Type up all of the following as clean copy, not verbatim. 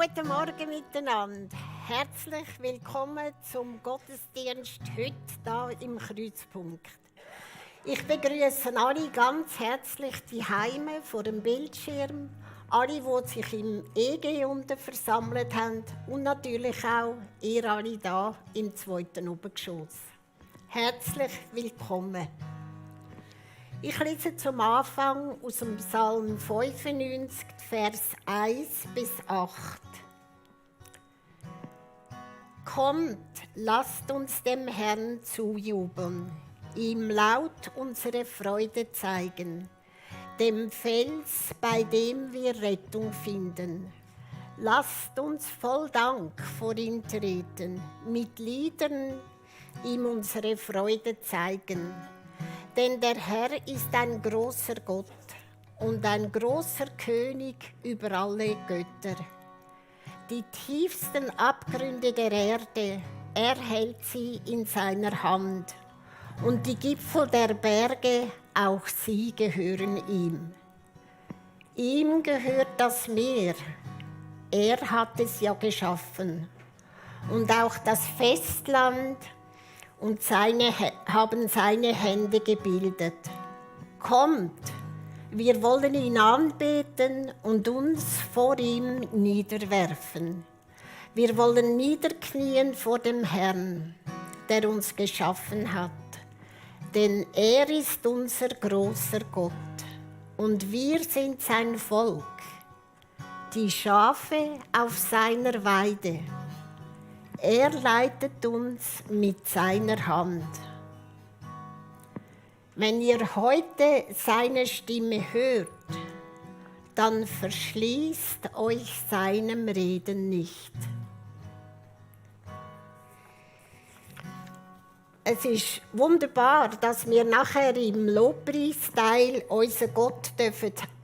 Guten Morgen miteinander. Herzlich willkommen zum Gottesdienst heute hier im Kreuzpunkt. Ich begrüße alle ganz herzlich die Heime vor dem Bildschirm, alle, die sich im EG unten versammelt haben und natürlich auch ihr alle hier im zweiten Obergeschoss. Herzlich willkommen. Ich lese zum Anfang aus dem Psalm 95, Vers 1 bis 8. Kommt, lasst uns dem Herrn zujubeln, ihm laut unsere Freude zeigen, dem Fels, bei dem wir Rettung finden. Lasst uns voll Dank vor ihn treten, mit Liedern ihm unsere Freude zeigen. Denn der Herr ist ein großer Gott und ein großer König über alle Götter. Die tiefsten Abgründe der Erde, er hält sie in seiner Hand. Und die Gipfel der Berge, auch sie gehören ihm. Ihm gehört das Meer, er hat es ja geschaffen. Und auch das Festland und haben seine Hände gebildet. Kommt, wir wollen ihn anbeten und uns vor ihm niederwerfen. Wir wollen niederknien vor dem Herrn, der uns geschaffen hat. Denn er ist unser großer Gott und wir sind sein Volk, die Schafe auf seiner Weide. Er leitet uns mit seiner Hand. Wenn ihr heute seine Stimme hört, dann verschließt euch seinem Reden nicht. Es ist wunderbar, dass wir nachher im Lobpreisteil unseren Gott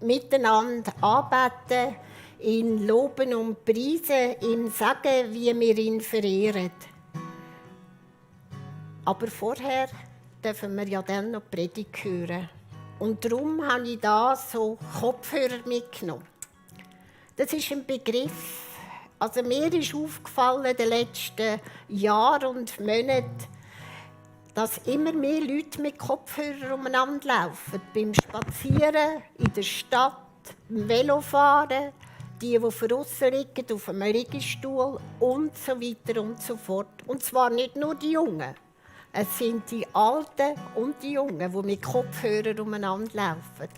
miteinander anbeten, ihn loben und preisen, ihm sagen, wie wir ihn verehren. Aber vorher dürfen wir ja dann noch die Predigt hören. Und darum habe ich da so Kopfhörer mitgenommen. Das ist ein Begriff. Also mir ist aufgefallen in den letzten Jahren und Monaten, dass immer mehr Leute mit Kopfhörern umeinander laufen. Beim Spazieren, in der Stadt, beim Velofahren, die draussen liegen, auf einem Liegestuhl und so weiter und so fort. Und zwar nicht nur die Jungen. Es sind die Alten und die Jungen, die mit Kopfhörern umeinander laufen.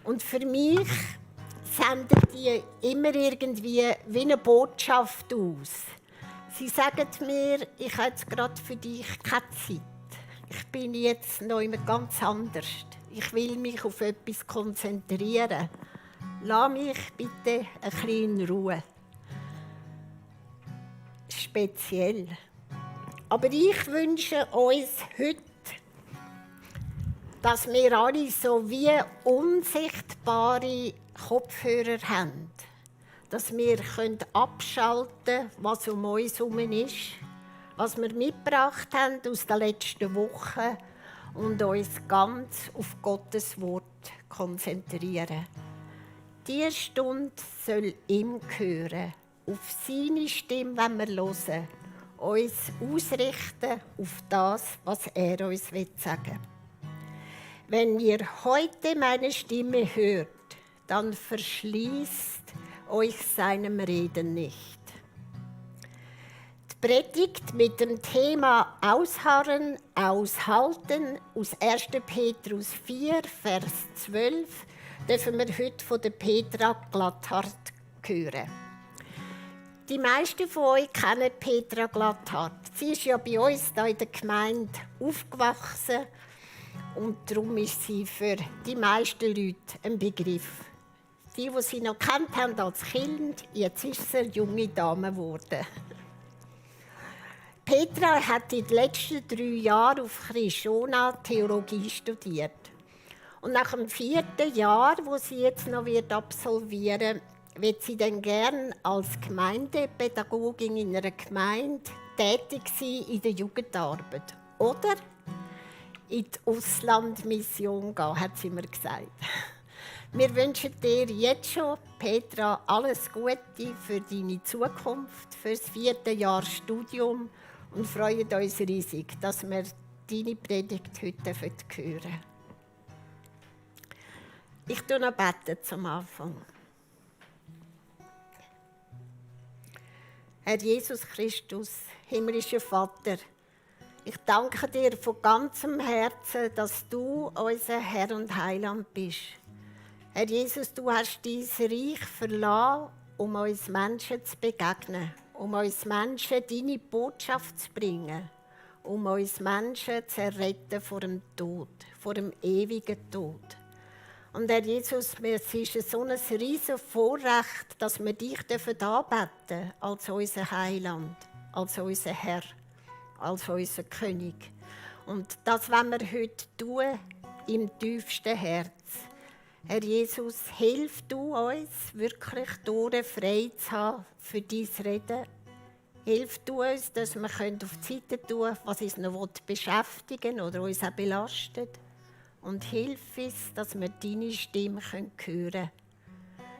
Und für mich senden die immer irgendwie wie eine Botschaft aus. Sie sagen mir, ich habe jetzt gerade für dich keine Zeit. Ich bin jetzt noch immer ganz anders. Ich will mich auf etwas konzentrieren. Lass mich bitte ein bisschen in Ruhe. Speziell. Aber ich wünsche uns heute, dass wir alle so wie unsichtbare Kopfhörer haben. Dass wir abschalten können, was um uns herum ist, was wir mitgebracht haben aus der letzten Woche und uns ganz auf Gottes Wort konzentrieren. Diese Stunde soll ihm gehören, auf seine Stimme, wenn wir hören, uns ausrichten auf das, was er uns sagen will. Wenn ihr heute meine Stimme hört, dann verschließt euch seinem Reden nicht. Die Predigt mit dem Thema Ausharren, Aushalten aus 1. Petrus 4, Vers 12 dürfen wir heute von der Petra Glatthardt hören. Die meisten von euch kennen Petra Glatthardt. Sie ist ja bei uns hier in der Gemeinde aufgewachsen und darum ist sie für die meisten Leute ein Begriff. Die sie noch kennt haben als Kind, jetzt ist sie eine junge Dame geworden. Petra hat in den letzten 3 Jahren auf Krishona Theologie studiert. Und nach dem 4. Jahr, wo sie jetzt noch absolvieren wird, sie dann gerne als Gemeindepädagogin in einer Gemeinde tätig sein in der Jugendarbeit. Oder in die Auslandmission gehen, hat sie mir gesagt. Wir wünschen dir jetzt schon, Petra, alles Gute für deine Zukunft, für das 4. Jahr Studium und freuen uns riesig, dass wir deine Predigt heute hören dürfen. Ich bete noch zum Anfang. Herr Jesus Christus, himmlischer Vater, ich danke dir von ganzem Herzen, dass du unser Herr und Heiland bist. Herr Jesus, du hast dein Reich verlassen, um uns Menschen zu begegnen, um uns Menschen deine Botschaft zu bringen, um uns Menschen zu erretten vor dem Tod, vor dem ewigen Tod. Und Herr Jesus, es ist so ein riesiges Vorrecht, dass wir dich anbeten dürfen als unser Heiland, als unser Herr, als unser König. Und das wollen wir heute tun, im tiefsten Herz. Herr Jesus, hilf du uns, wirklich die Ohren frei zu haben für dein Reden. Hilf du uns, dass wir auf die Seite tun können, was uns noch beschäftigen oder uns auch belastet. Und hilf uns, dass wir deine Stimme hören können.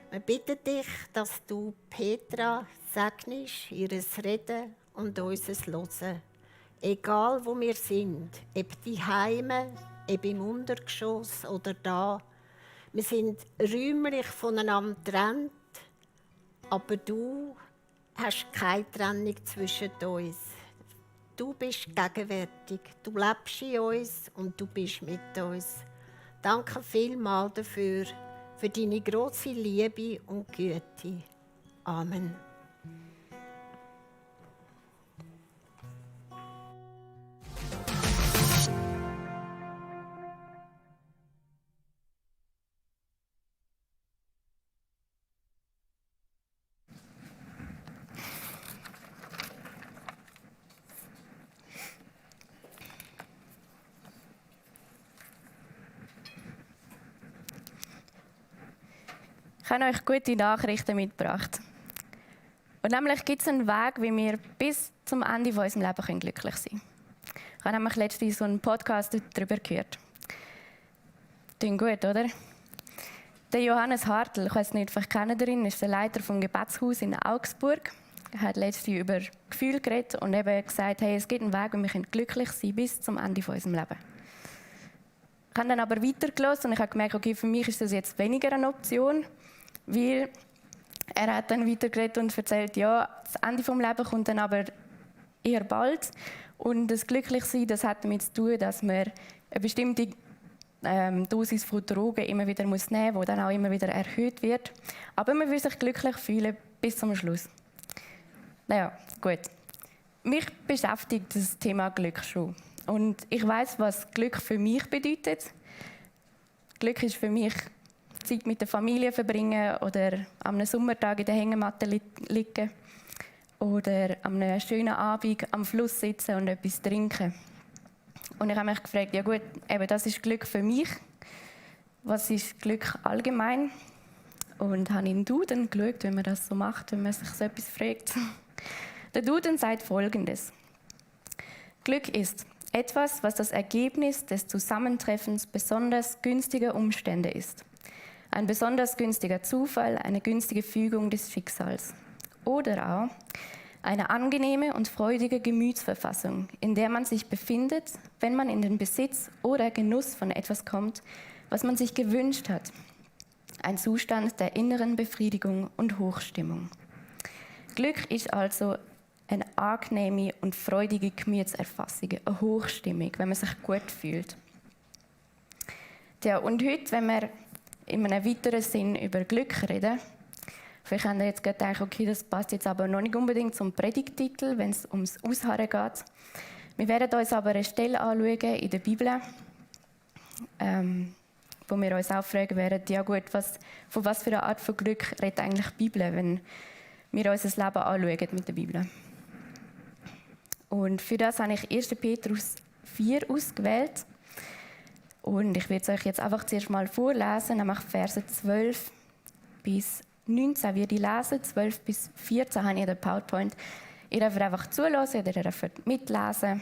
Wir bitten dich, dass du Petra segnest, ihr Reden und unser Hören. Egal wo wir sind, ob die Heime, ob im Untergeschoss oder da. Wir sind räumlich voneinander getrennt, aber du hast keine Trennung zwischen uns. Du bist gegenwärtig, du lebst in uns und du bist mit uns. Danke vielmals dafür, für deine grosse Liebe und Güte. Amen. Ich habe euch gute Nachrichten mitgebracht. Und nämlich gibt es einen Weg, wie wir bis zum Ende von unserem Leben glücklich sein können. Ich habe nämlich letztens so einen Podcast darüber gehört. Klingt gut, oder? Der Johannes Hartl, ich weiß nicht, vielleicht kennt ihr ihn, ist der Leiter vom Gebetshaus in Augsburg. Er hat letztens über Gefühle geredet und eben gesagt, hey, es gibt einen Weg, wie wir glücklich sein können bis zum Ende von unserem Leben. Ich habe dann aber weitergelassen und ich habe gemerkt, okay, für mich ist das jetzt weniger eine Option, weil er hat dann weitergeredet und erzählt, ja, das Ende des Lebens kommt dann aber eher bald. Und das Glücklichsein, das hat damit zu tun, dass man eine bestimmte Dosis von Drogen immer wieder nehmen muss, die dann auch immer wieder erhöht wird. Aber man will sich glücklich fühlen bis zum Schluss. Naja, gut. Mich beschäftigt das Thema Glück schon. Und ich weiß, was Glück für mich bedeutet. Glück ist für mich Zeit mit der Familie verbringen oder an einem Sommertag in der Hängematte liegen oder an einem schönen Abend am Fluss sitzen und etwas trinken. Und ich habe mich gefragt, ja gut, eben das ist Glück für mich. Was ist Glück allgemein? Und habe in den Duden geschaut, wie man das so macht, wenn man sich so etwas fragt. Der Duden sagt Folgendes: Glück ist etwas, was das Ergebnis des Zusammentreffens besonders günstiger Umstände ist. Ein besonders günstiger Zufall, eine günstige Fügung des Schicksals. Oder auch eine angenehme und freudige Gemütsverfassung, in der man sich befindet, wenn man in den Besitz oder Genuss von etwas kommt, was man sich gewünscht hat. Ein Zustand der inneren Befriedigung und Hochstimmung. Glück ist also eine angenehme und freudige Gemütserfassung, eine Hochstimmung, wenn man sich gut fühlt. Ja, und heute, wenn wir in einem weiteren Sinn über Glück reden, vielleicht habt ihr jetzt gedacht, okay, das passt jetzt aber noch nicht unbedingt zum Predigttitel, wenn es ums Ausharren geht. Wir werden uns aber eine Stelle anschauen in der Bibel, wo wir uns auch fragen werden, ja gut, von was für einer Art von Glück redet eigentlich die Bibel, wenn wir unser Leben anschauen mit der Bibel. Und für das habe ich 1. Petrus 4 ausgewählt. Und ich werde es euch jetzt einfach zuerst mal vorlesen, nämlich Verse 12 bis 19 werde ich lesen, 12 bis 14 habe ich den PowerPoint. Ihr dürft einfach zuhören oder ihr dürft mitlesen.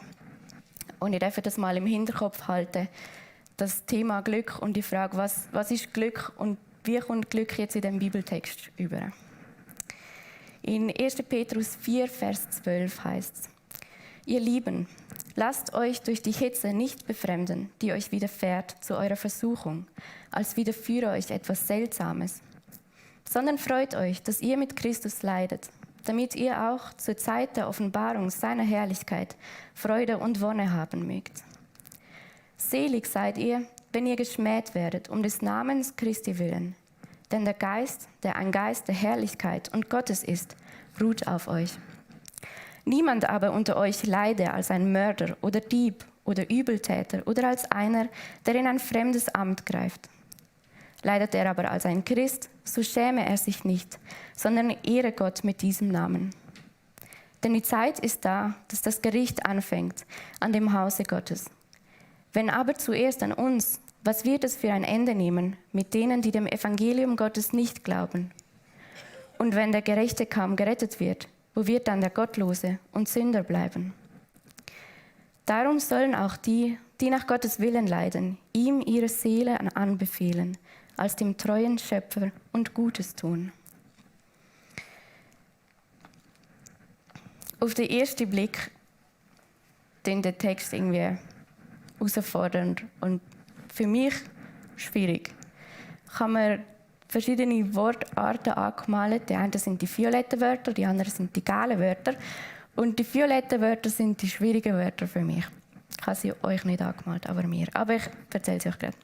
Und ihr dürft das mal im Hinterkopf halten, das Thema Glück und die Frage, was ist Glück und wie kommt Glück jetzt in dem Bibeltext über? In 1. Petrus 4, Vers 12 heißt es: Ihr Lieben, lasst euch durch die Hitze nicht befremden, die euch widerfährt zu eurer Versuchung, als widerführe euch etwas Seltsames, sondern freut euch, dass ihr mit Christus leidet, damit ihr auch zur Zeit der Offenbarung seiner Herrlichkeit Freude und Wonne haben mögt. Selig seid ihr, wenn ihr geschmäht werdet, um des Namens Christi willen. Denn der Geist, der ein Geist der Herrlichkeit und Gottes ist, ruht auf euch. Niemand aber unter euch leide als ein Mörder oder Dieb oder Übeltäter oder als einer, der in ein fremdes Amt greift. Leidet er aber als ein Christ, so schäme er sich nicht, sondern ehre Gott mit diesem Namen. Denn die Zeit ist da, dass das Gericht anfängt an dem Hause Gottes. Wenn aber zuerst an uns, was wird es für ein Ende nehmen mit denen, die dem Evangelium Gottes nicht glauben? Und wenn der Gerechte kaum gerettet wird, wo wird dann der Gottlose und Sünder bleiben? Darum sollen auch die, die nach Gottes Willen leiden, ihm ihre Seele anbefehlen, als dem treuen Schöpfer und Gutes tun. Auf den ersten Blick klingt der Text irgendwie herausfordernd und für mich schwierig. Ich habe mir verschiedene Wortarten angemalt. Die einen sind die violetten Wörter, die anderen sind die gelben Wörter. Und die violetten Wörter sind die schwierigen Wörter für mich. Ich habe sie euch nicht angemalt, aber mir. Aber ich erzähle sie euch gerade.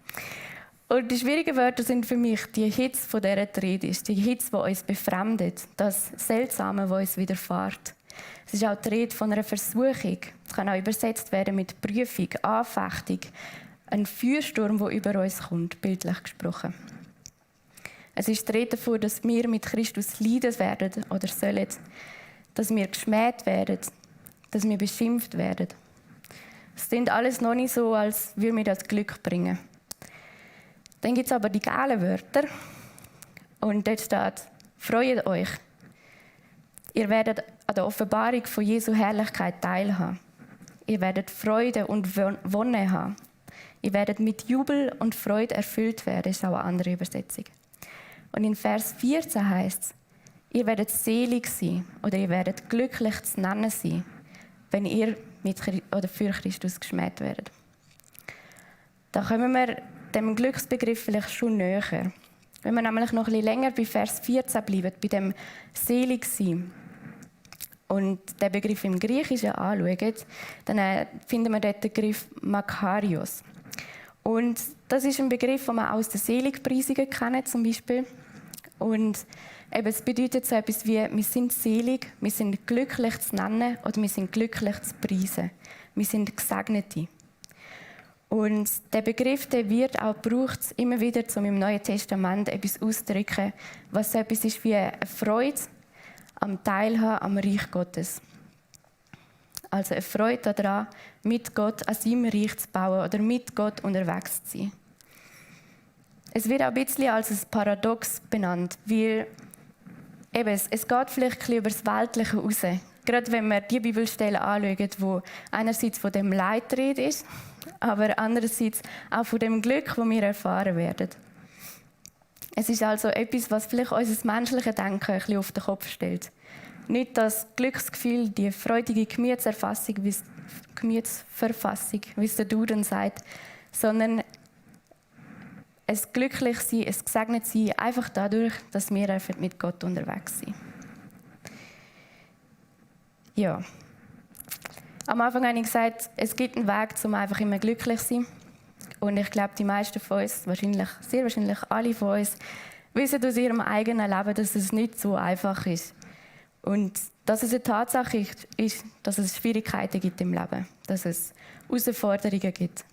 Und die schwierigen Wörter sind für mich die Hitze von dieser Rede, die Hitze, die uns befremdet, das Seltsame, was uns widerfährt. Es ist auch die Rede von einer Versuchung. Es kann auch übersetzt werden mit Prüfung, Anfechtung, ein Feuersturm, der über uns kommt, bildlich gesprochen. Es ist die Rede davon, dass wir mit Christus leiden werden oder sollen, dass wir geschmäht werden, dass wir beschimpft werden. Es klingt alles noch nicht so, als würde mir das Glück bringen. Dann gibt es aber die gelben Wörter und dort steht: Freut euch. Ihr werdet an der Offenbarung von Jesu Herrlichkeit teilhaben. Ihr werdet Freude und Wonne haben. Ihr werdet mit Jubel und Freude erfüllt werden. Das ist auch eine andere Übersetzung. Und in Vers 14 heißt es: Ihr werdet selig sein oder ihr werdet glücklich zu nennen sein, wenn ihr für Christus geschmäht werdet. Da kommen wir dem Glücksbegriff vielleicht schon näher. Wenn wir nämlich noch ein bisschen länger bei Vers 14 bleiben, bei dem selig sein, und den Begriff im Griechischen anschauen, dann finden wir dort den Begriff Makarios. Und das ist ein Begriff, den man aus den Seligpreisungen kennt, zum Beispiel. Und eben, es bedeutet so etwas wie: Wir sind selig, wir sind glücklich zu nennen oder wir sind glücklich zu preisen. Wir sind Gesegnete. Und der Begriff, der wird auch gebraucht, immer wieder, um im Neuen Testament etwas auszudrücken, was so etwas ist wie eine Freude am Teilhaben am Reich Gottes. Also eine Freude daran, mit Gott an seinem Reich zu bauen oder mit Gott unterwegs zu sein. Es wird auch ein bisschen als ein Paradox benannt, weil eben, es geht vielleicht ein bisschen über das Weltliche raus. Gerade wenn wir die Bibelstellen anschauen, wo einerseits von dem Leid die Rede ist, aber andererseits auch von dem Glück, das wir erfahren werden. Es ist also etwas, was vielleicht unser menschliches Denken ein bisschen auf den Kopf stellt. Nicht das Glücksgefühl, die freudige Gemütsverfassung, wie es der Duden sagt, sondern ein Glücklichsein, ein Gesegnetsein, einfach dadurch, dass wir mit Gott unterwegs sind. Ja. Am Anfang habe ich gesagt, es gibt einen Weg, um einfach immer glücklich zu sein. Und ich glaube, die meisten von uns, sehr wahrscheinlich alle von uns, wissen aus ihrem eigenen Leben, dass es nicht so einfach ist. Und dass es eine Tatsache ist, dass es Schwierigkeiten gibt im Leben, dass es Herausforderungen gibt.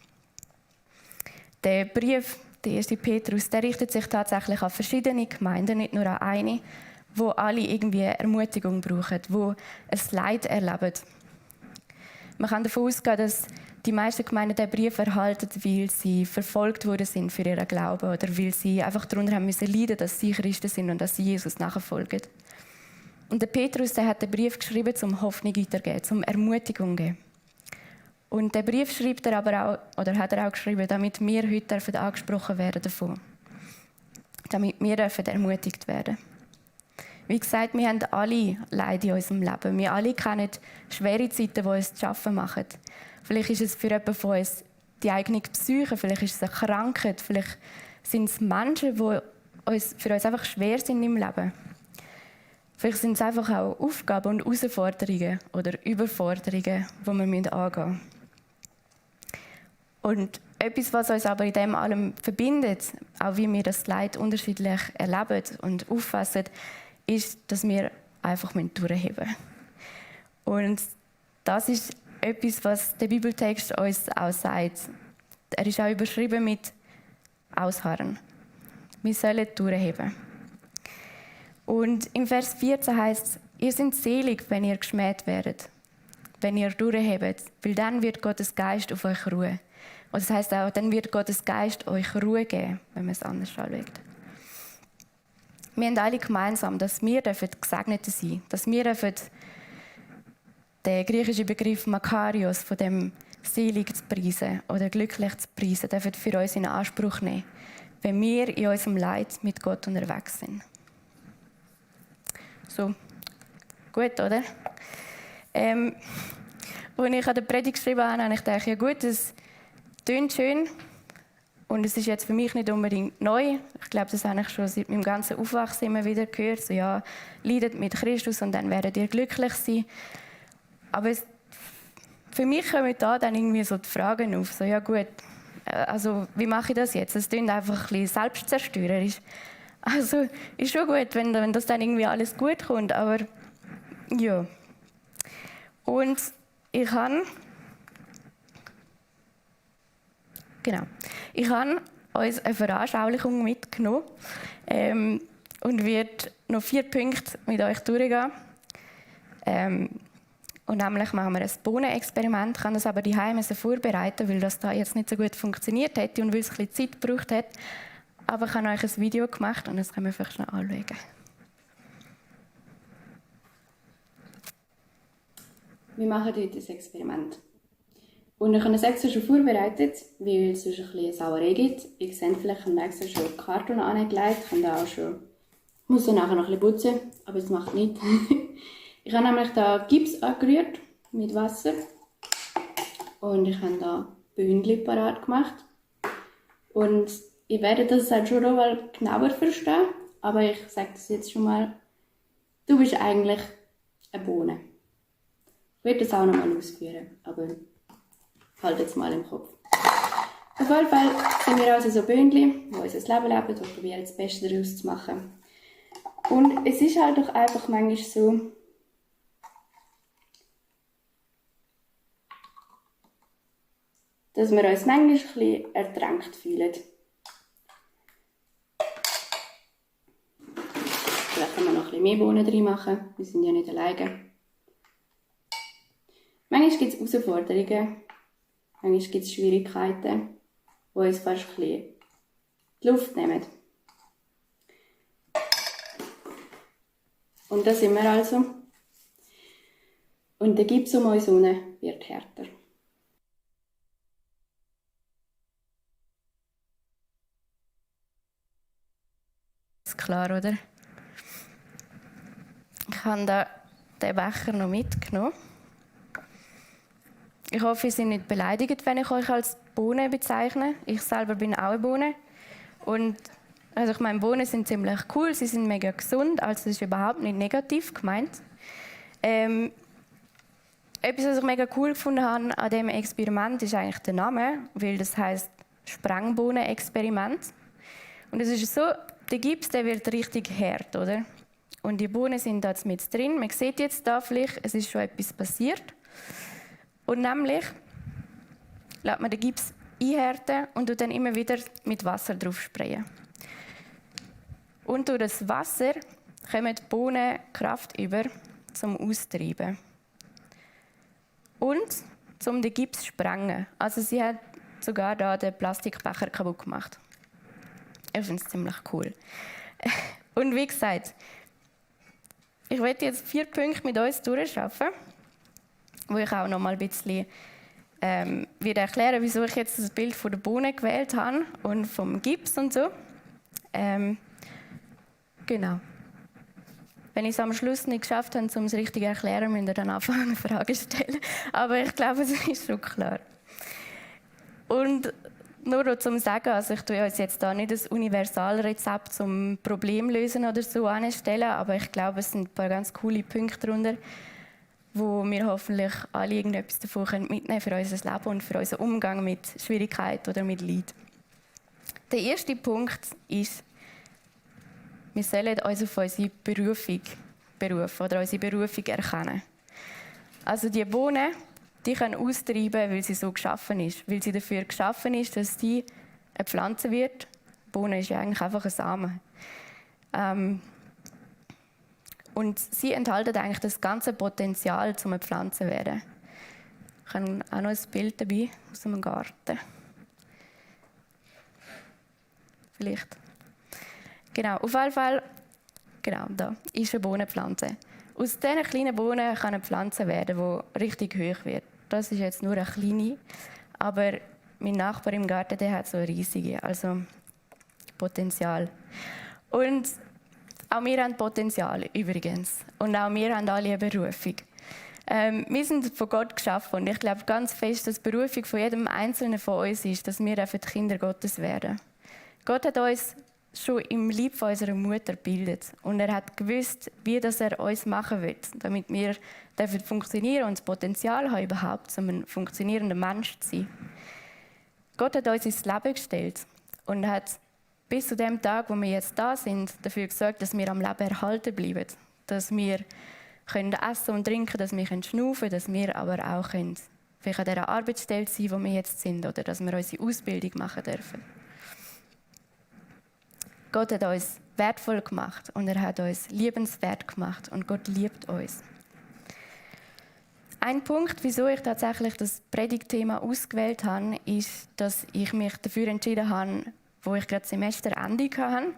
Der Brief, der 1. Petrus, der richtet sich tatsächlich an verschiedene Gemeinden, nicht nur an eine, wo alle irgendwie Ermutigung brauchen, wo ein Leid erleben. Man kann davon ausgehen, dass die meisten Gemeinden diesen Brief erhalten, weil sie verfolgt worden sind für ihren Glauben oder weil sie einfach darunter haben müssen leiden, dass sie Christen sind und dass sie Jesus nachfolgen. Und der Petrus, der hat den Brief geschrieben, um Hoffnung weiterzugeben, um Ermutigung zu geben. Und den Brief schreibt er aber auch, oder hat er auch geschrieben, damit wir heute angesprochen werden davon. damit wir ermutigt werden dürfen. Wie gesagt, wir haben alle Leid in unserem Leben. Wir alle kennen schwere Zeiten, die uns zu schaffen machen. Vielleicht ist es für jemanden von uns die eigene Psyche, vielleicht ist es eine Krankheit, vielleicht sind es Menschen, die für uns einfach schwer sind im Leben. Vielleicht sind es einfach auch Aufgaben und Herausforderungen oder Überforderungen, die wir angehen müssen. Und etwas, was uns aber in dem allem verbindet, auch wie wir das Leid unterschiedlich erleben und auffassen, ist, dass wir einfach durchheben müssen. Und das ist etwas, was der Bibeltext uns auch sagt. Er ist auch überschrieben mit Ausharren. Wir sollen durchheben. Und im Vers 14 heißt es, ihr seid selig, wenn ihr geschmäht werdet, wenn ihr durchhebt, weil dann wird Gottes Geist auf euch ruhen. Und das heisst auch, dann wird Gottes Geist euch Ruhe geben, wenn man es anders anschaut. Wir haben alle gemeinsam, dass wir Gesegnete sein dürfen, dass wir den griechischen Begriff Makarios, von dem selig zu preisen oder glücklich zu preisen, dürfen für uns in Anspruch nehmen, wenn wir in unserem Leid mit Gott unterwegs sind. So, gut, oder? Als ich an der Predigt geschrieben habe, ich gedacht, ja gut, es klingt schön und es ist jetzt für mich nicht unbedingt neu. Ich glaube, das habe ich schon seit meinem ganzen Aufwachsen immer wieder gehört. So, ja, leidet mit Christus und dann werdet ihr glücklich sein. Aber für mich kommen da dann irgendwie so die Fragen auf. So, ja gut, also wie mache ich das jetzt? Es klingt einfach ein bisschen selbstzerstörerisch. Also ist schon gut, wenn das dann irgendwie alles gut kommt, aber ja. Und ich habe uns eine Veranschaulichung mitgenommen und werde noch 4 Punkte mit euch durchgehen. Und nämlich machen wir ein Bohnenexperiment. Ich kann das aber daheim vorbereiten, weil das da jetzt nicht so gut funktioniert hätte und weil es ein bisschen Zeit gebraucht hat. Aber ich habe euch ein Video gemacht und das können wir vielleicht schnell anschauen. Wir machen heute ein Experiment. Und ich habe es extra schon vorbereitet, weil es sonst ein bisschen Sauerei gibt. Ihr seht vielleicht, ich habe extra schon Karton angelegt. Ich habe auch schon, muss dann nachher noch ein bisschen putzen, aber das macht nichts. Ich habe nämlich da Gips angerührt mit Wasser. Und ich habe da Bündchen parat gemacht. Und ihr werdet das halt schon noch mal genauer verstehen. Aber ich sage das jetzt schon mal. Du bist eigentlich eine Bohne. Ich werde das auch noch mal ausführen, aber halt jetzt mal im Kopf. Auf jeden Fall sind wir also so Bündchen, die unser Leben leben und probieren das Beste daraus zu machen. Und es ist halt doch einfach manchmal so, dass wir uns manchmal ein bisschen ertränkt fühlen. Vielleicht können wir noch ein bisschen mehr Bohnen drin machen, wir sind ja nicht alleine. Manchmal gibt es Herausforderungen, manchmal gibt es Schwierigkeiten, die uns fast ein bisschen die Luft nehmen. Und da sind wir also. Und der Gips um uns herum wird härter. Ist klar, oder? Ich habe da den Becher noch mitgenommen. Ich hoffe, ihr seid nicht beleidigt, wenn ich euch als Bohne bezeichne. Ich selber bin auch eine Bohne. Und also ich meine, Bohnen sind ziemlich cool, sie sind mega gesund, also das ist überhaupt nicht negativ gemeint. Etwas, was ich mega cool gefunden habe an diesem Experiment, ist eigentlich der Name, weil das heisst Sprengbohnen-Experiment. Und es ist so, der Gips der wird richtig hart, oder? Und die Bohnen sind da jetzt mit drin. Man sieht jetzt da vielleicht, es ist schon etwas passiert. Und nämlich lässt man den Gips einhärten und tut dann immer wieder mit Wasser drauf sprayen. Und durch das Wasser kommen die Bohnen Kraft über zum Austreiben. Und zum den Gips zu sprengen. Also sie hat sogar da den Plastikbecher kaputt gemacht. Ich finde es ziemlich cool. Und wie gesagt, ich werde jetzt 4 Punkte mit uns durchschaffen, wo ich auch noch mal ein bisschen wieder erklären, wieso ich jetzt das Bild von der Bohne gewählt habe und vom Gips und so. Genau. Wenn ich es am Schluss nicht geschafft habe, um es richtig zu erklären, müsst ihr dann anfangen, Fragen zu stellen. Aber ich glaube, es ist schon klar. Und nur noch zum Sagen, also ich tue uns jetzt da nicht ein Universalrezept zum Problem lösen oder so anstellen, aber ich glaube, es sind ein paar ganz coole Punkte darunter, wo wir hoffentlich alle irgendetwas davon mitnehmen können für unser Leben und für unseren Umgang mit Schwierigkeiten oder mit Leid. Der erste Punkt ist, wir sollen uns auf unsere Berufung berufen oder unsere Berufung erkennen. Also die Bohnen, die können austreiben, weil sie so geschaffen ist. Weil sie dafür geschaffen ist, dass sie eine Pflanze wird. Die Bohne ist ja eigentlich einfach ein Samen. Und sie enthalten eigentlich das ganze Potenzial, um eine Pflanze zu werden. Ich habe auch noch ein Bild dabei aus einem Garten. Vielleicht. Genau, auf jeden Fall, genau, da ist eine Bohnenpflanze. Aus diesen kleinen Bohnen kann eine Pflanze werden, die richtig hoch wird. Das ist jetzt nur eine kleine, aber mein Nachbar im Garten, der hat so eine riesige, also Potenzial. Und auch wir haben Potenzial übrigens. Und auch wir haben alle eine Berufung. Wir sind von Gott geschaffen und ich glaube ganz fest, dass die Berufung von jedem Einzelnen von uns ist, dass wir einfach die Kinder Gottes werden. Gott hat uns schon im Leib von unserer Mutter gebildet und er hat gewusst, wie das er uns machen will, damit wir funktionieren und das Potenzial haben, überhaupt um ein funktionierender Mensch zu sein. Gott hat uns ins Leben gestellt und hat bis zu dem Tag, wo wir jetzt da sind, dafür gesorgt, dass wir am Leben erhalten bleiben, dass wir können essen und trinken, dass wir schnaufen können, dass wir aber auch vielleicht an dieser Arbeitsstelle sein, wo wir jetzt sind, oder dass wir unsere Ausbildung machen dürfen. Gott hat uns wertvoll gemacht und er hat uns liebenswert gemacht und Gott liebt uns. Ein Punkt, wieso ich tatsächlich das Predigtthema ausgewählt habe, ist, dass ich mich dafür entschieden habe, wo ich gerade Semesterende hatte.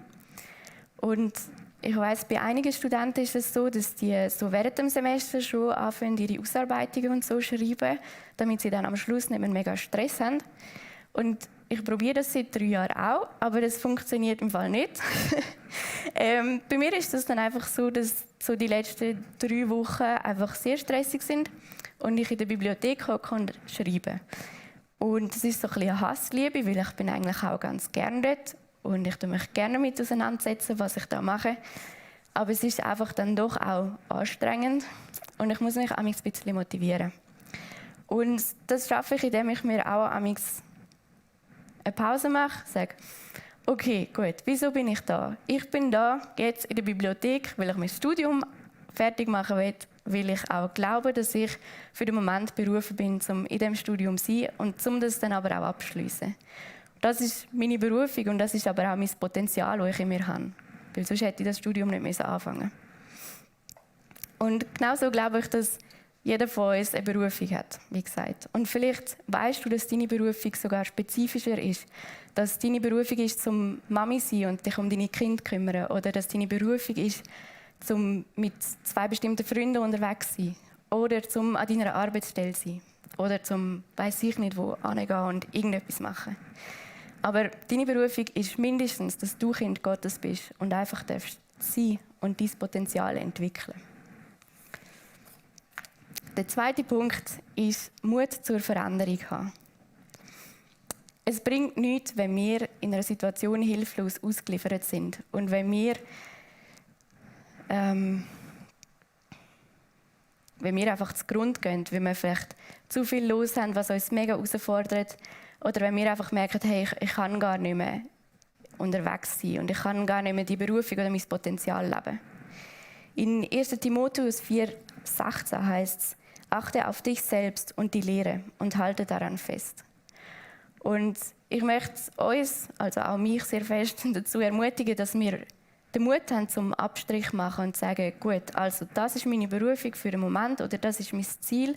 Und ich weiss, bei einigen Studenten ist es so, dass die so während dem Semester schon anfangen, ihre Ausarbeitungen und so schreiben, damit sie dann am Schluss nicht mehr mega Stress haben. Und ich probiere das seit 3 Jahren auch, aber es funktioniert im Fall nicht. Bei mir ist das dann einfach so, dass so die letzten 3 Wochen einfach sehr stressig sind und ich in der Bibliothek hocke und schreibe. Und es ist so ein bisschen eine Hassliebe, weil ich bin eigentlich auch ganz gerne dort und ich tue mich gerne damit auseinandersetzen, was ich da mache. Aber es ist einfach dann doch auch anstrengend und ich muss mich ein bisschen motivieren. Und das schaffe ich, indem ich mir auch eine Pause mache, sage, okay, gut, wieso bin ich da? Ich bin da jetzt in der Bibliothek, weil ich mein Studium fertig machen will, weil ich auch glaube, dass ich für den Moment berufen bin, um in diesem Studium zu sein und um das dann aber auch abzuschliessen. Das ist meine Berufung und das ist aber auch mein Potenzial, das ich in mir habe. Weil sonst hätte ich das Studium nicht anfangen müssen. Und genauso glaube ich, dass jeder von uns eine Berufung hat, wie gesagt. Und vielleicht weißt du, dass deine Berufung sogar spezifischer ist. Dass deine Berufung ist, zum Mami zu sein und dich um deine Kinder zu kümmern. Oder dass deine Berufung ist, zum mit 2 bestimmten Freunden unterwegs zu sein. Oder zum an deiner Arbeitsstelle zu sein. Oder zum, weiss ich nicht, wo hingehen und irgendetwas machen. Aber deine Berufung ist mindestens, dass du Kind Gottes bist und einfach darfst sein und dein Potenzial entwickeln. Der zweite Punkt ist Mut zur Veränderung haben. Es bringt nichts, wenn wir in einer Situation hilflos ausgeliefert sind und wenn wir einfach zu Grund gehen, wenn wir vielleicht zu viel los haben, was uns mega herausfordert, oder wenn wir einfach merken, hey, ich kann gar nicht mehr unterwegs sein und ich kann gar nicht mehr die Berufung oder mein Potenzial leben. In 1. Timotheus 4,16 heißt es, achte auf dich selbst und die Lehre und halte daran fest. Und ich möchte uns, also auch mich sehr fest dazu ermutigen, dass wir den Mut haben, zum Abstrich machen und zu sagen, gut, also das ist meine Berufung für den Moment oder das ist mein Ziel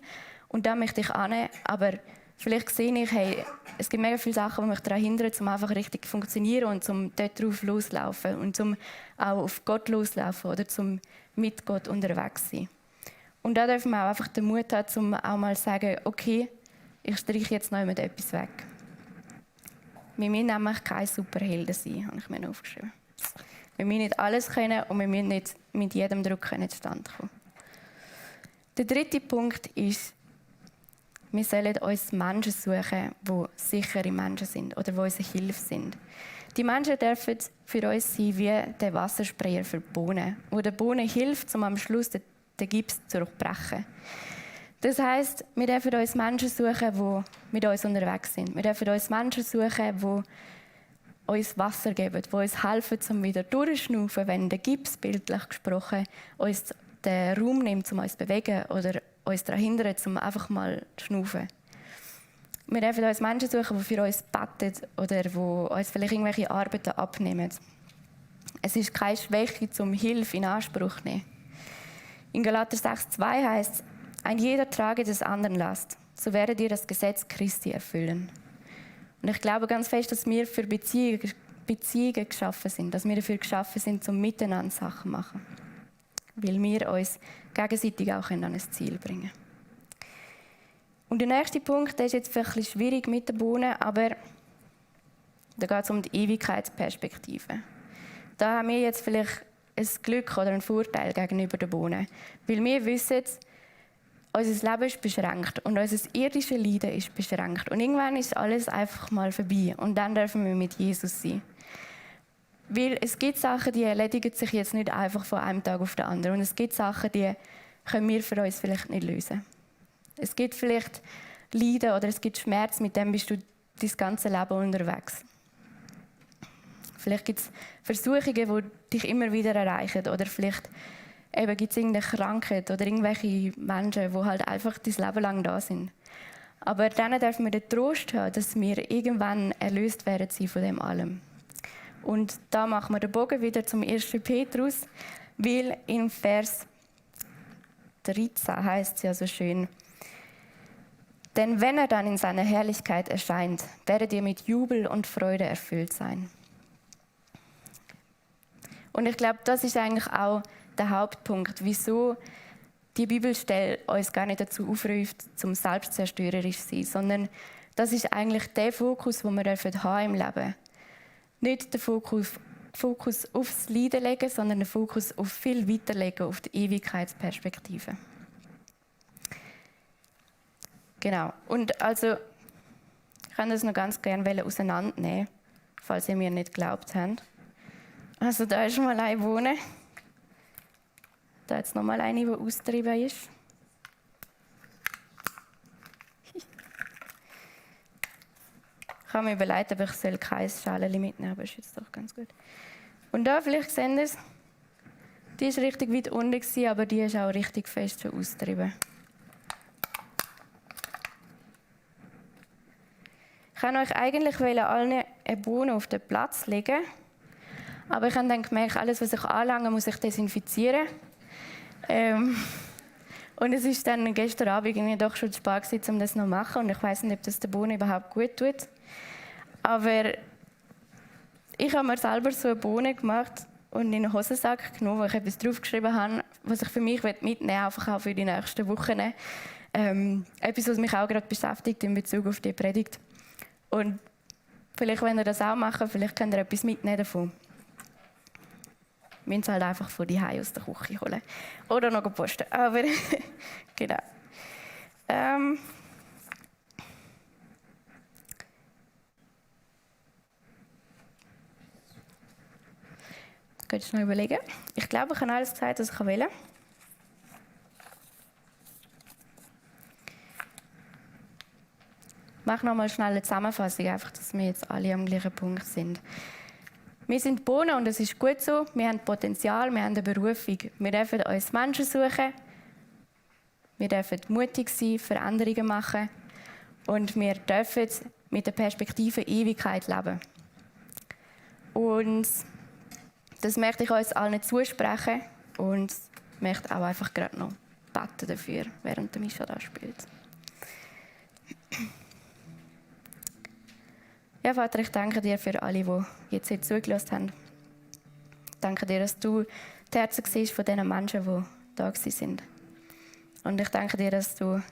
und da möchte ich annehmen, aber vielleicht sehe ich, hey, es gibt mega viele Sachen, die mich daran hindern, um einfach richtig zu funktionieren und um dort drauf loslaufen und um auch auf Gott loslaufen oder zum mit Gott unterwegs sein. Und da dürfen wir auch einfach den Mut haben, um auch mal zu sagen, okay, ich streiche jetzt noch etwas weg. Wir müssen nämlich keine Superhelden sein, habe ich mir aufgeschrieben. Wir müssen nicht alles können und wir müssen nicht mit jedem Druck zustande kommen. Der dritte Punkt ist, wir sollen uns Menschen suchen, die sichere Menschen sind oder die unsere Hilfe sind. Die Menschen dürfen für uns sein wie der Wassersprayer für die Bohnen, wo der Bohnen hilft, um am Schluss den Gips zu durchbrechen. Das heisst, wir dürfen uns Menschen suchen, die mit uns unterwegs sind. Wir dürfen uns Menschen suchen, die uns Wasser geben, die uns helfen, um wieder durchzuschnaufen, wenn der Gips, bildlich gesprochen, uns den Raum nimmt, um uns zu bewegen oder uns daran hindert, um einfach mal zu schnaufen. Wir dürfen uns Menschen suchen, die für uns beten oder die uns vielleicht irgendwelche Arbeiten abnehmen. Es ist keine Schwäche, um Hilfe in Anspruch zu nehmen. In Galater 6,2 heißt es, ein jeder trage des anderen Last, so werdet ihr das Gesetz Christi erfüllen. Und ich glaube ganz fest, dass wir für Beziehungen geschaffen sind, dass wir dafür geschaffen sind, um miteinander Sachen zu machen. Weil wir uns gegenseitig auch an ein Ziel bringen können. Und der nächste Punkt, der ist jetzt vielleicht ein bisschen schwierig mit den Bohnen, aber da geht es um die Ewigkeitsperspektive. Da haben wir jetzt vielleicht ein Glück oder einen Vorteil gegenüber den Bohnen. Weil wir wissen, unser Leben ist beschränkt und unser irdisches Leiden ist beschränkt. Und irgendwann ist alles einfach mal vorbei und dann dürfen wir mit Jesus sein. Weil es gibt Sachen, die erledigen sich jetzt nicht einfach von einem Tag auf den anderen. Und es gibt Sachen, die können wir für uns vielleicht nicht lösen. Es gibt vielleicht Leiden oder es gibt Schmerz, mit dem bist du dein ganze Leben unterwegs. Vielleicht gibt es Versuchungen, die dich immer wieder erreichen. Oder vielleicht gibt es irgendeine Krankheit oder irgendwelche Menschen, die halt einfach dein Leben lang da sind. Aber dann dürfen wir den Trost haben, dass wir irgendwann erlöst werden von dem allem. Und da machen wir den Bogen wieder zum 1. Petrus, weil in Vers 13 heißt es ja so schön, denn wenn er dann in seiner Herrlichkeit erscheint, werdet ihr mit Jubel und Freude erfüllt sein. Und ich glaube, das ist eigentlich auch der Hauptpunkt, wieso die Bibelstelle uns gar nicht dazu aufruft, zum selbstzerstörerisch zu sein, sondern das ist eigentlich der Fokus, den wir haben im Leben. Nicht den Fokus aufs Leiden legen, sondern den Fokus auf viel weiter legen, auf die Ewigkeitsperspektive. Genau. Und also, ich kann das noch ganz gerne auseinandernehmen, falls ihr mir nicht geglaubt habt. Also da ist mal eine Bohne. Da jetzt noch mal eine, die austrieben ist. Ich habe mir überlegt, ob ich kein Schälchen mitnehmen soll, aber ist jetzt doch ganz gut. Und da, vielleicht sehen Sie es, die war richtig weit unten, aber die ist auch richtig fest schon austrieben. Ich wollte euch eigentlich allen eine Bohne auf den Platz legen, aber ich habe dann gemerkt, alles, was ich anlange, muss ich desinfizieren. Und es ist dann gestern Abend irgendwie doch schon zu spät gewesen, um das noch zu machen. Und ich weiss nicht, ob das der Bohne überhaupt gut tut. Aber ich habe mir selber so eine Bohne gemacht und in einen Hosensack genommen, wo ich etwas draufgeschrieben habe, was ich für mich mitnehmen will, einfach auch für die nächsten Wochen. Etwas, was mich auch gerade beschäftigt in Bezug auf die Predigt. Und vielleicht, wenn ihr das auch macht, vielleicht könnt ihr etwas mitnehmen davon. Wir müssen es halt einfach von die Hause aus der Küche holen. Oder noch posten. Aber genau. Könntest du noch überlegen? Ich glaube, ich habe alles gesagt, was ich will. Ich mache noch mal schnell eine Zusammenfassung, einfach, dass wir jetzt alle am gleichen Punkt sind. Wir sind Bohnen und es ist gut so. Wir haben Potenzial, wir haben eine Berufung. Wir dürfen uns Menschen suchen. Wir dürfen mutig sein, Veränderungen machen. Und wir dürfen mit der Perspektive Ewigkeit leben. Und das möchte ich uns allen zusprechen und möchte auch einfach gerade noch beten dafür, während der Mischa da spielt. Ja, Vater, ich danke dir für alle, die jetzt hier zugelassen haben. Ich danke dir, dass du die Herzen siehst von diesen Menschen, die da sind. Und ich danke dir, dass du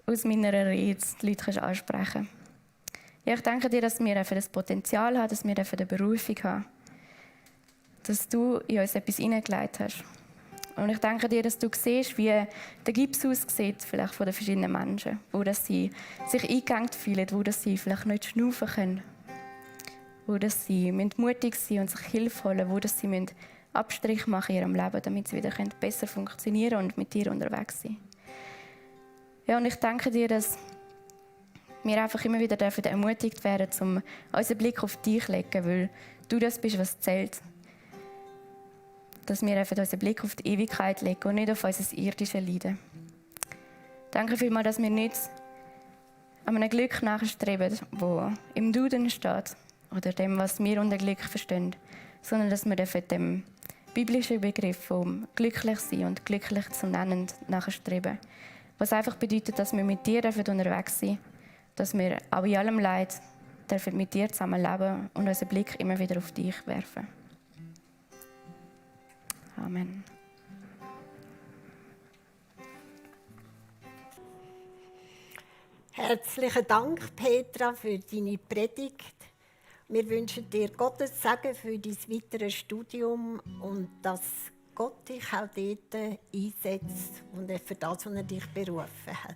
aus meiner Rede die Leute ansprechen kannst. Ja, ich danke dir, dass wir das Potenzial haben, dass wir eine Berufung haben. dass du in uns etwas hineingelegt hast. Und ich danke dir, dass du siehst, wie der Gips aussieht, vielleicht von den verschiedenen Menschen, wo dass sie sich eingegangen fühlen, wo dass sie vielleicht nicht schnaufen können, wo dass sie mutig sein und sich Hilfe holen, wo dass sie Abstrich machen in ihrem Leben, damit sie wieder besser funktionieren und mit dir unterwegs sein. Ja, und ich danke dir, dass wir einfach immer wieder ermutigt werden, um unseren Blick auf dich zu legen, weil du das bist, was zählt. Dass wir einfach unseren Blick auf die Ewigkeit legen und nicht auf unser irdisches Leiden. Danke vielmals, dass wir nicht an einem Glück nachstreben, das im Duden steht, oder dem, was wir unter Glück verstehen, sondern dass wir dem biblischen Begriff vom glücklich sein und glücklich zu nennen nachstreben. Was einfach bedeutet, dass wir mit dir unterwegs sind, dass wir auch in allem Leid mit dir zusammen leben und unseren Blick immer wieder auf dich werfen. Amen. Herzlichen Dank, Petra, für deine Predigt. Wir wünschen dir Gottes Segen für dein weiteres Studium und dass Gott dich auch dort einsetzt und für das, was er dich berufen hat.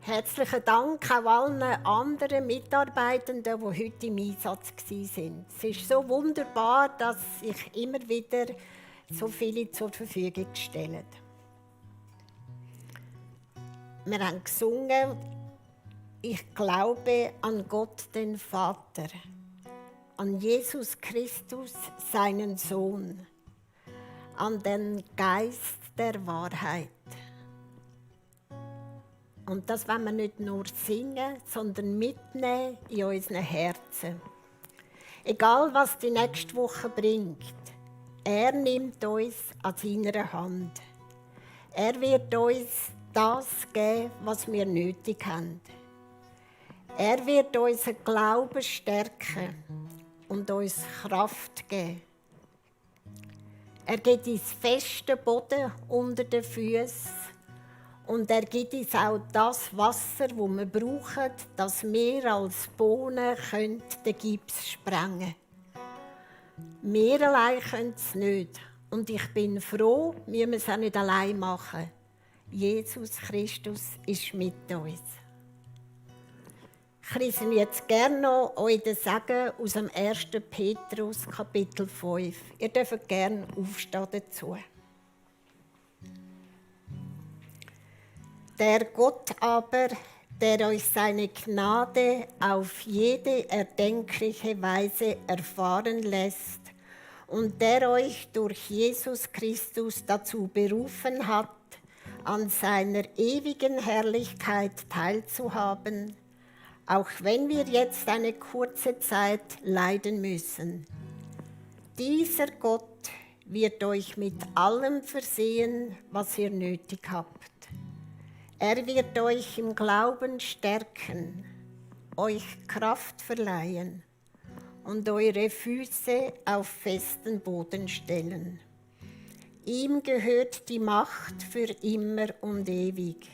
Herzlichen Dank auch allen anderen Mitarbeitenden, die heute im Einsatz waren. Es ist so wunderbar, dass sich immer wieder so viele zur Verfügung stellen. Wir haben gesungen, ich glaube an Gott, den Vater, an Jesus Christus, seinen Sohn, an den Geist der Wahrheit. Und das wollen wir nicht nur singen, sondern mitnehmen in unseren Herzen. Egal, was die nächste Woche bringt, er nimmt uns an seiner Hand. Er wird uns das geben, was wir nötig haben. Er wird unseren Glauben stärken und uns Kraft geben. Er gibt uns festen Boden unter den Füßen. Und er gibt uns auch das Wasser, das wir brauchen, dass wir als Bohnen den Gips sprengen können. Wir allein können es nicht. Und ich bin froh, wir müssen es auch nicht allein machen. Jesus Christus ist mit uns. Ich lese jetzt gerne noch euch den Segen aus dem 1. Petrus, Kapitel 5. Ihr dürft gerne aufstehen dazu. Der Gott aber, der euch seine Gnade auf jede erdenkliche Weise erfahren lässt und der euch durch Jesus Christus dazu berufen hat, an seiner ewigen Herrlichkeit teilzuhaben, auch wenn wir jetzt eine kurze Zeit leiden müssen. Dieser Gott wird euch mit allem versehen, was ihr nötig habt. Er wird euch im Glauben stärken, euch Kraft verleihen und eure Füße auf festen Boden stellen. Ihm gehört die Macht für immer und ewig.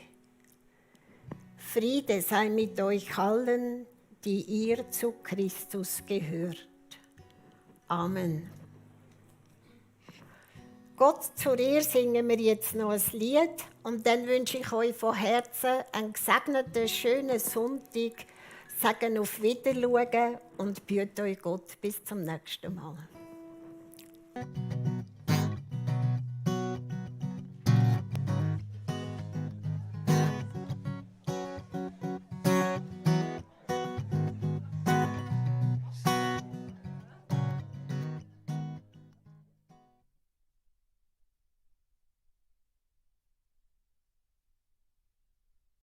Friede sei mit euch allen, die ihr zu Christus gehört. Amen. Gott, zu dir singen wir jetzt noch ein Lied und dann wünsche ich euch von Herzen einen gesegneten, schönen Sonntag, sagen auf Wiedersehen und bitte euch Gott bis zum nächsten Mal.